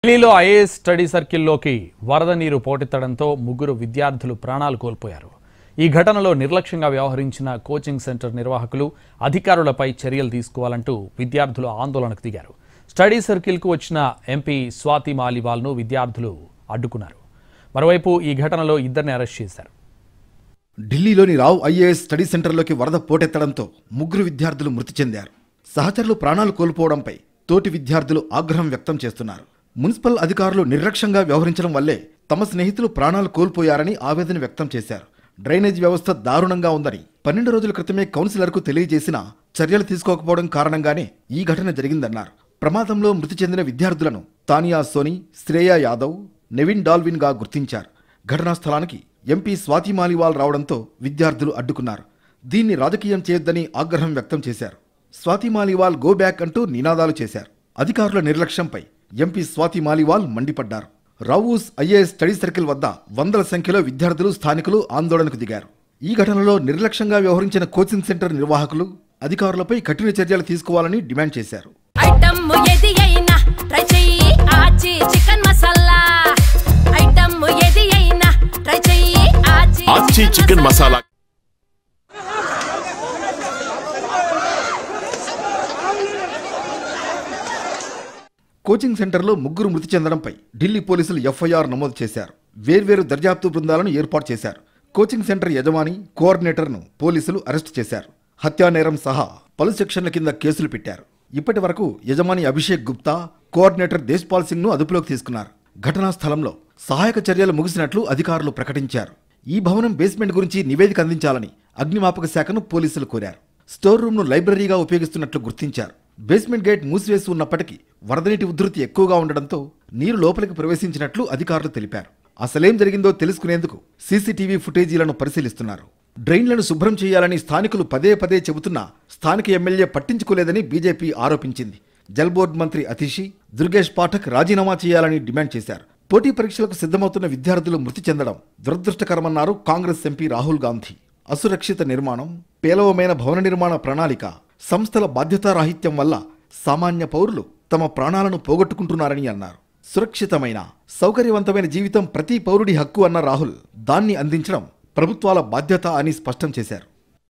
ఢిల్లీలో IAS study సర్కిల్లోకి వరద నీరు పోటెత్తడంతో ముగ్గురు విద్యార్థులు ప్రాణాలు కోల్పోయారు. ఈ ఘటనలో నిర్లక్ష్యంగా వ్యవహరించిన కోచింగ్ సెంటర్ నిర్వాహకులు అధికారులపై చర్యలు తీసుకోవాలంటూ విద్యార్థులు ఆందోళనకు దిగారు. స్టడీ సర్కిల్కు వచ్చిన ఎంపీ స్వాతి మాలివాల్ను విద్యార్థులు అడ్డుకున్నారు. మరోవైపు ఈ ఘటనలో ఇద్దరిని అరెస్ట్ చేశారు. ఢిల్లీలోని రావ్ ఐఏఎస్ స్టడీ సెంటర్లోకి వరద పోటెత్తడంతో ముగ్గురు విద్యార్థులు మృతి చెందారు. సహచరులు ప్రాణాలు కోల్పోవడంపై తోటి విద్యార్థులు ఆగ్రహం వ్యక్తం చేస్తున్నారు. మున్సిపల్ అధికారులు నిర్లక్ష్యంగా వ్యవహరించడం వల్లే తమ స్నేహితులు ప్రాణాలు కోల్పోయారని ఆవేదన వ్యక్తం చేశారు. డ్రైనేజ్ వ్యవస్థ దారుణంగా ఉందని 12 రోజుల క్రితమే కౌన్సిలర్కు తెలియజేసినా చర్యలు తీసుకోకపోవడం కారణంగానే ఈ ఘటన జరిగిందన్నారు. ప్రమాదంలో మృతి చెందిన విద్యార్థులను తానియా సోని, శ్రేయా యాదవ్, నెవిన్ డాల్విన్ గా గుర్తించారు. ఘటనా స్థలానికి ఎంపీ స్వాతి మాలివాల్ రావడంతో విద్యార్థులు అడ్డుకున్నారు. దీన్ని రాజకీయం చేయొద్దని ఆగ్రహం వ్యక్తం చేశారు. స్వాతి మాలివాల్ గో బ్యాక్ అంటూ నినాదాలు చేశారు. అధికారుల నిర్లక్ష్యంపై ఎంపీ స్వాతి మాలివాల్ మండిపడ్డారు. రావూస్ ఐఏఎస్ స్టడీ సర్కిల్ వద్ద వందల సంఖ్యలో విద్యార్థులు, స్థానికులు ఆందోళనకు దిగారు. ఈ ఘటనలో నిర్లక్ష్యంగా వ్యవహరించిన కోచింగ్ సెంటర్ నిర్వాహకులు అధికారులపై కఠిన చర్యలు తీసుకోవాలని డిమాండ్ చేశారు. కోచింగ్ సెంటర్లో ముగ్గురు మృతి చెందడంపై ఢిల్లీ పోలీసులు ఎఫ్ఐఆర్ నమోదు చేశారు. వేర్వేరు దర్యాప్తు బృందాలను ఏర్పాటు చేశారు. కోచింగ్ సెంటర్ యజమాని, కోఆర్డినేటర్ను పోలీసులు అరెస్టు చేశారు. హత్యానేరం సహా పలు సెక్షన్ల కింద కేసులు పెట్టారు. ఇప్పటి వరకు యజమాని అభిషేక్ గుప్తా, కోఆర్డినేటర్ దేశ్పాల్ సింగ్ ను అదుపులోకి తీసుకున్నారు. ఘటనా స్థలంలో సహాయక చర్యలు ముగిసినట్లు అధికారులు ప్రకటించారు. ఈ భవనం బేస్మెంట్ గురించి నివేదిక అందించాలని అగ్నిమాపక శాఖను పోలీసులు కోరారు. స్టోర్ రూమ్ ను లైబ్రరీగా ఉపయోగిస్తున్నట్లు గుర్తించారు. బేస్మెంట్ గేట్ మూసివేసి ఉన్నప్పటికీ వరదనీటి ఉధృతి ఎక్కువగా ఉండడంతో నీరు లోపలికి ప్రవేశించినట్లు అధికారులు తెలిపారు. అసలేం జరిగిందో తెలుసుకునేందుకు సీసీటీవీ ఫుటేజీలను పరిశీలిస్తున్నారు. డ్రైన్లను శుభ్రం చేయాలని స్థానికులు పదే పదే చెబుతున్నా స్థానిక ఎమ్మెల్యే పట్టించుకోలేదని బీజేపీ ఆరోపించింది. జల్ బోర్డు మంత్రి అతిషి, దుర్గేష్ పాఠక్ రాజీనామా చేయాలని డిమాండ్ చేశారు. పోటీ పరీక్షలకు సిద్ధమవుతున్న విద్యార్థులు మృతి చెందడం దురదృష్టకరమన్నారు కాంగ్రెస్ ఎంపీ రాహుల్ గాంధీ. అసురక్షిత నిర్మాణం, పేలవమైన భవన నిర్మాణ ప్రణాళిక, సంస్థల బాధ్యతారాహిత్యం వల్ల సామాన్య పౌరులు తమ ప్రాణాలను పోగొట్టుకుంటున్నారని అన్నారు. సురక్షితమైన, సౌకర్యవంతమైన జీవితం ప్రతి పౌరుడి హక్కు అన్న రాహుల్ దాన్ని అందించడం ప్రభుత్వాల బాధ్యత అని స్పష్టం చేశారు.